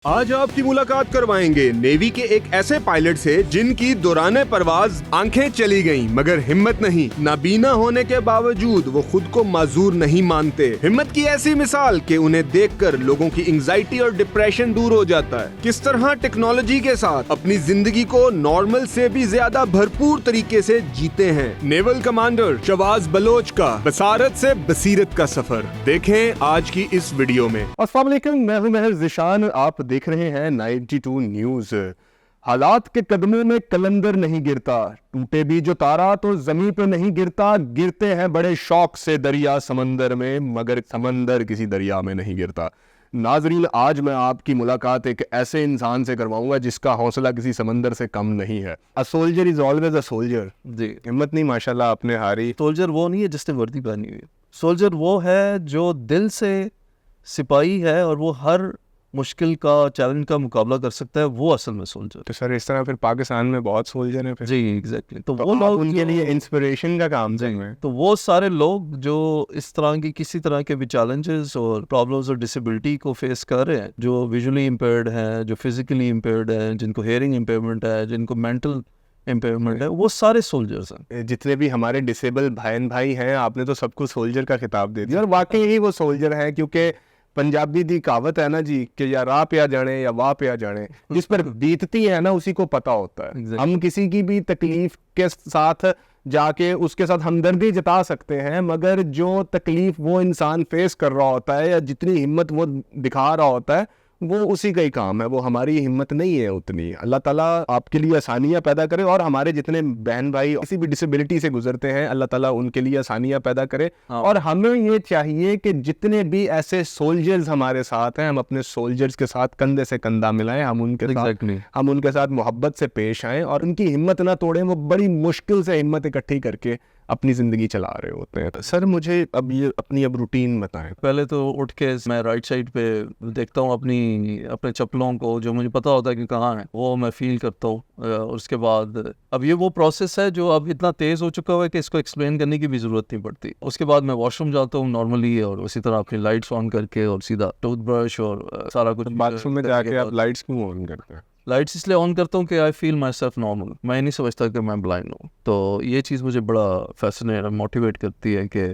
आज आपकी मुलाकात करवाएंगे नेवी के एक ऐसे पायलट से जिनकी दौराने परवाज आंखें चली गईं, मगर हिम्मत नहीं। नाबीना होने के बावजूद वो खुद को माजूर नहीं मानते। हिम्मत की ऐसी मिसाल कि उन्हें देखकर लोगों की एंजाइटी और डिप्रेशन दूर हो जाता है। किस तरह टेक्नोलॉजी के साथ अपनी जिंदगी को नॉर्मल से भी ज्यादा भरपूर तरीके से जीते हैं। नेवल कमांडर शवाज बलोच का बसारत से बसीरत का सफर देखें आज की इस वीडियो में। अस्सलाम वालेकुम, मैं हूं महर ज़िशान। आप देख रहे हैं 92 न्यूज़। हालात के कदमों में कलंदर नहीं गिरता, टूटे भी जो तारा तो जमीन पर नहीं गिरता। गिरते हैं बड़े शौक से दरिया समंदर में, मगर समंदर किसी दरिया में नहीं गिरता। नाजरीन, आज मैं आपकी मुलाकात एक ऐसे इंसान से करवाऊंगा जिसका हौसला किसी समंदर से कम नहीं है। A soldier is always a soldier. जी, हिम्मत नहीं माशाल्लाह आपने हारी। सोल्जर वो नहीं है जिसने वर्दी पहनी हुई है। सोल्जर वो है जो दिल से सिपाही है और वो हर मुश्किल का, चैलेंज का मुकाबला कर सकता है। वो असल में सोल्जर। तो सर इस तरह फिर पाकिस्तान में बहुत सोल्जर हैं फिर। जी एग्जैक्टली। तो तो वो लोग उनके लिए इंस्पिरेशन का काम जी, है। तो वो सारे लोग जो इस तरह की किसी तरह के भी चैलेंजेस और प्रॉब्लम्स और डिसेबिलिटी को फेस कर रहे हैं, जो विजुअली इम्पेयर्ड हैं, जो फिजिकली इम्पेयर्ड हैं, जिनको हेयरिंग इम्पेयरमेंट है, जिनको मेंटल इम्पेयरमेंट है, वो सारे सोल्जर्स हैं। जितने भी हमारे डिसेबल बहन भाई हैं, आपने तो सबको सोल्जर का खिताब दे दिया और वाकई ही वो सोल्जर हैं। क्योंकि पंजाबी दी कहावत है ना जी कि या राह पे आ जाने या वाह पे आ जाने, जिस पर बीतती है ना उसी को पता होता है। Exactly. हम किसी की भी तकलीफ के साथ जाके उसके साथ हमदर्दी जता सकते हैं, मगर जो तकलीफ वो इंसान फेस कर रहा होता है या जितनी हिम्मत वो दिखा रहा होता है वो उसी का ही काम है। वो हमारी हिम्मत नहीं है उतनी। अल्लाह ताला आपके लिए आसानियां पैदा करे और हमारे जितने बहन भाई किसी भी डिसेबिलिटी से गुजरते हैं, अल्लाह ताला उनके लिए आसानियां पैदा करे। हाँ। और हमें ये चाहिए कि जितने भी ऐसे सोल्जर्स हमारे साथ हैं, हम अपने सोल्जर्स के साथ कंधे से कंधा मिलाएं, हम उनके साथ मोहब्बत से पेश आएं और उनकी हिम्मत ना तोड़ें। वो बड़ी मुश्किल से हिम्मत इकट्ठी करके अपनी ज़िंदगी चला रहे होते हैं। सर मुझे अब ये अपनी रूटीन बताएं। पहले तो उठ के मैं राइट साइड पे देखता हूँ अपने चप्पलों को, जो मुझे पता होता है कि कहाँ है, वो मैं फील करता हूँ। और उसके बाद अब ये वो प्रोसेस है जो अब इतना तेज़ हो चुका है कि इसको एक्सप्लेन करने की भी ज़रूरत नहीं पड़ती। उसके बाद मैं वॉशरूम जाता हूँ नॉर्मली, और उसी तरह अपनी लाइट्स ऑन करके और सीधा टूथब्रश और सारा कुछ बाथरूम में जाके आप लाइट्स क्यों ऑन करते हैं? लाइट्स इसलिए ऑन करता हूँ कि I feel my self normal. मैं नहीं समझता कि मैं ब्लाइंड हूँ। तो ये चीज़ मुझे बड़ा फैसिनेट मोटिवेट करती है कि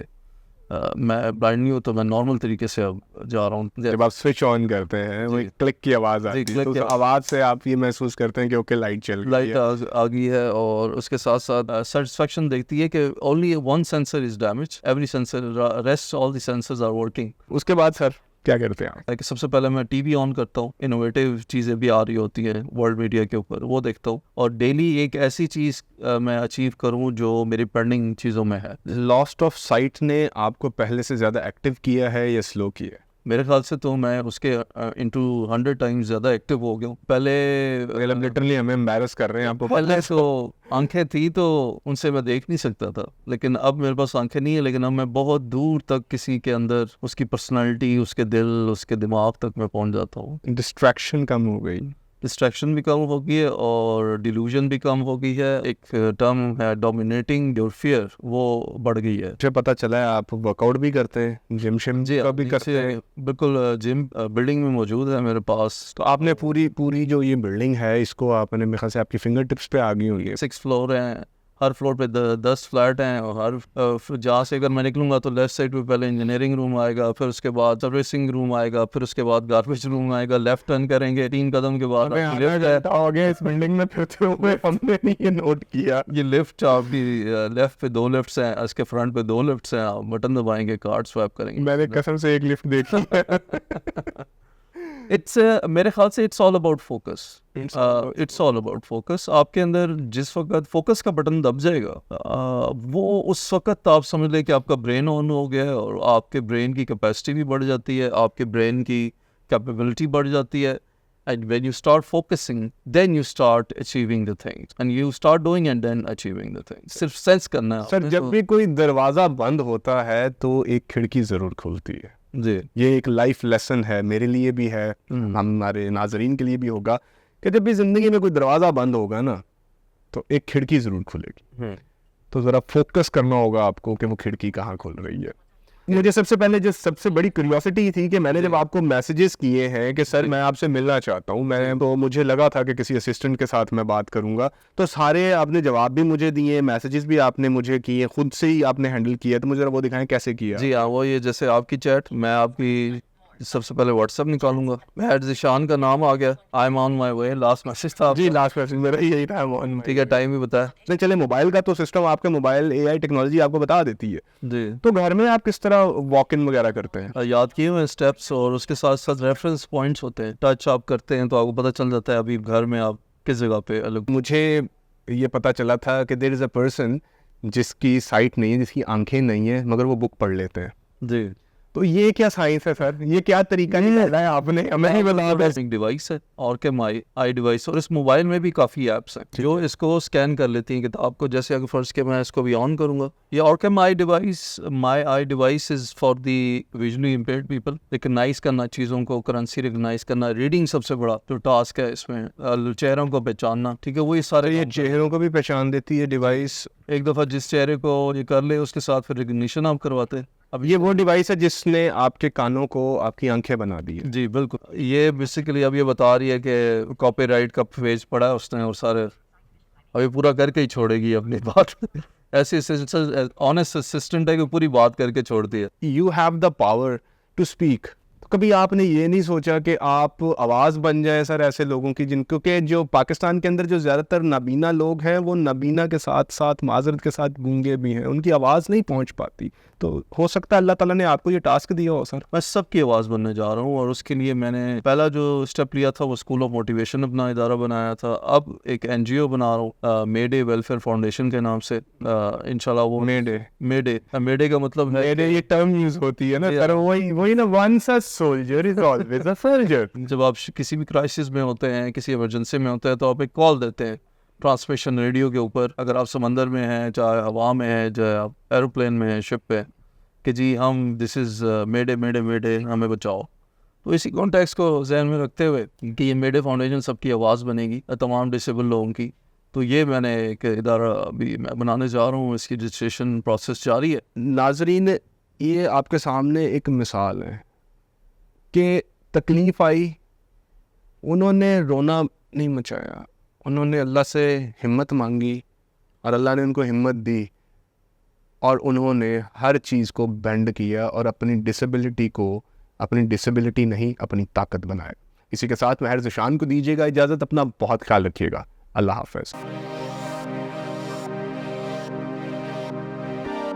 मैं ब्लाइंड नहीं हूँ, तो मैं नॉर्मल तरीके से अब जा रहा हूँ। जब आप स्विच ऑन करते हैं वो क्लिक की आवाज़ आती है, तो उस आवाज़ से आप ये महसूस करते हैं कि ओके लाइट चल रही है, लाइट आ गई है। और उसके साथ साथ सेटिस्फेक्शन देखती है कि only one sensor is damage, every sensor, rest all the sensors are working. उसके बाद सर क्या करते हैं आप? सबसे पहले मैं टीवी ऑन करता हूँ, इनोवेटिव चीज़ें भी आ रही होती हैं वर्ल्ड मीडिया के ऊपर, वो देखता हूँ। और डेली एक ऐसी चीज़ मैं अचीव करूँ जो मेरी पेंडिंग चीज़ों में है। लॉस्ट ऑफ साइट ने आपको पहले से ज़्यादा एक्टिव किया है या स्लो किया है? मेरे ख्याल से तो मैं उसके इंटू 100 टाइम्स ज़्यादा एक्टिव हो गया हूँ। पहले लिटरली हमें एम्बैरस कर रहे हैं आपको। पहले तो आंखें थी तो उनसे मैं देख नहीं सकता था, लेकिन अब मेरे पास आंखें नहीं है, लेकिन अब मैं बहुत दूर तक किसी के अंदर उसकी पर्सनालिटी, उसके दिल, उसके दिमाग तक मैं पहुँच जाता हूँ। डिस्ट्रैक्शन कम हो गई, डिस्ट्रैक्शन भी कम हो गई है और डिल्यूजन भी कम हो गई है। एक टर्म है डोमिनेटिंग योर फियर, वो बढ़ गई है। मुझे पता चला है आप वर्कआउट भी करते हैं, जिम शिम का भी करते हैं। बिल्कुल, जिम बिल्डिंग में मौजूद है मेरे पास। तो आपने पूरी जो ये बिल्डिंग है इसको आपने मेरे ख्याल से आपकी फिंगर टिप्स पे आ गई होंगी। 6 फ्लोर हैं, हर फ्लोर पे 10 फ्लैट हैं, और हर जहाँ से अगर मैं निकलूंगा तो लेफ्ट साइड पे पहले इंजीनियरिंग रूम आएगा, फिर उसके बाद सर्विसिंग रूम आएगा, फिर उसके बाद गार्बेज रूम आएगा। लेफ्ट टर्न करेंगे 3 कदम के बाद लिफ्ट है। हो गया इस बिल्डिंग में फिरते हुए, हमने नहीं ये नोट किया। ये लिफ्ट, आपकी लेफ्ट पे 2 लिफ्ट्स हैं, इसके फ्रंट पे 2 लिफ्ट्स हैं। आप बटन दबाएंगे, कार्ड स्वैप करेंगे। मैंने कसम से एक लिफ्ट देखी है। इट्स मेरे ख्याल से it's all about focus. It's all about focus. आपके अंदर जिस वक्त फोकस का बटन दब जाएगा, वो उस वक्त आप समझ लें कि आपका ब्रेन ऑन हो गया है, और आपके ब्रेन की कैपेसिटी भी बढ़ जाती है, आपके ब्रेन की कैपेबिलिटी बढ़ जाती है। And when you start focusing, then you start achieving the things, and you start doing and then achieving the things. सिर्फ सेंस करना है। सर जब भी कोई दरवाजा बंद होता है तो एक खिड़की जरूर खुलती है। जी, ये एक लाइफ लेसन है, मेरे लिए भी है, हमारे नाजरीन के लिए भी होगा, कि जब भी जिंदगी में कोई दरवाजा बंद होगा ना तो एक खिड़की जरूर खुलेगी। तो जरा फोकस करना होगा आपको कि वो खिड़की कहाँ खुल रही है। मुझे सबसे पहले जो सबसे बड़ी क्यूरियोसिटी थी कि मैंने जब आपको मैसेजेस किए हैं कि सर मैं आपसे मिलना चाहता हूँ, मैं तो मुझे लगा था कि किसी असिस्टेंट के साथ मैं बात करूंगा, तो सारे आपने जवाब भी मुझे दिए, मैसेजेस भी आपने मुझे किए, खुद से ही आपने हैंडल किया, तो मुझे वो दिखाएं कैसे किया। जी हाँ, वो ये जैसे आपकी चैट, मैं आपकी सबसे पहले व्हाट्सएप निकालूंगा, मैं ज़िशान का नाम आ गया, I am on my way, last message था जी लास्ट मैसेज मेरा यही था, ठीक है, टाइम भी बताया। नहीं चले मोबाइल का तो सिस्टम आपके मोबाइल AI टेक्नोलॉजी आपको बता देती है, जी तो घर में आप किस तरह वॉक इन वगैरह करते हैं? याद किए हुए स्टेप्स और उसके साथ साथ रेफरेंस पॉइंट्स होते हैं, टच आप करते हैं तो आपको पता चल जाता है अभी घर में आप किस जगह पे अलग। मुझे ये पता चला था कि देयर इज़ अ पर्सन जिसकी साइट नहीं है, जिसकी आंखें नहीं है, मगर वो बुक पढ़ लेते हैं। जी, तो ये क्या साइंस है सर, ये क्या तरीका निकाला है आपने, हमें ही बता। एक डिवाइस है और के माई आई डिवाइस, और इस मोबाइल में भी काफ़ी ऐप्स हैं जो इसको स्कैन कर लेती हैं किताब को। जैसे अगर फर्स्ट के मैं इसको भी ऑन करूंगा, ये और के my device is for the visually impaired people, recognise करना चीज़ों को, करेंसी रिकग्नाइज करना, रीडिंग सबसे बड़ा जो टास्क है इसमें, चेहरों को पहचानना, ठीक है, वो ये सारे ये चेहरों को भी पहचान देती है डिवाइस। एक दफ़ा जिस चेहरे को ये कर ले उसके साथ फिर रिकग्निशन आप करवाते हैं। अब ये वो डिवाइस है जिसने आपके कानों को आपकी आंखें बना दी है। जी बिल्कुल, ये बेसिकली अब ये बता रही है कि कॉपीराइट का पेज पड़ा है उसने और सारे अभी पूरा करके ही छोड़ेगी अपनी बात। ऐसी ऑनेस्ट असिस्टेंट है कि पूरी बात करके छोड़ती है। You have the power to speak. कभी आपने ये नहीं सोचा कि आप आवाज़ बन जाए सर ऐसे लोगों की, जिनको के जो पाकिस्तान के अंदर जो ज़्यादातर नाबीना लोग हैं वो नाबीना के साथ साथ माजरत के साथ गूंगे भी हैं, उनकी आवाज़ नहीं पहुंच पाती, तो हो सकता है अल्लाह ताला ने आपको ये टास्क दिया हो सर। मैं सबकी आवाज़ बनने जा रहा हूँ और उसके लिए मैंने पहला जो स्टेप लिया था वो स्कूल ऑफ मोटिवेशन अपना इदारा बनाया था। अब एक NGO बना रहा हूँ मे डे वेलफेयर फाउंडेशन के नाम से, इंशाल्लाह वो मे डे का मतलब है ये टर्म यूज होती है ना सर, वही ना, once a soldier is always a soldier. जब आप किसी भी क्राइसिस में होते हैं, किसी इमरजेंसी में होते हैं, तो आप एक कॉल देते हैं ट्रांसमिशन रेडियो के ऊपर, अगर आप समंदर में हैं, चाहे हवा में हैं, चाहे आप एरोप्लेन में हैं, शिप पे, कि जी हम दिस इज़ मेडे हमें बचाओ। तो इसी कॉन्टेक्स्ट को जहन में रखते हुए कि ये मेडे फाउंडेशन सबकी आवाज़ बनेगी, तमाम डिसेबल लोगों की, तो ये मैंने एक इदारा अभी मैं बनाने जा रहा हूँ, इसकी रजिस्ट्रेशन प्रोसेस जारी है। नाजरीन, ये आपके सामने एक मिसाल है कि तकलीफ़ आई, उन्होंने रोना नहीं मचाया, उन्होंने अल्लाह से हिम्मत मांगी और अल्लाह ने उनको हिम्मत दी और उन्होंने हर चीज़ को बेंड किया और अपनी डिसेबिलिटी को अपनी डिसेबिलिटी नहीं अपनी ताकत बनाया। इसी के साथ महर ज़िशान को दीजिएगा इजाज़त, अपना बहुत ख्याल रखिएगा। अल्लाह हाफ़िज़।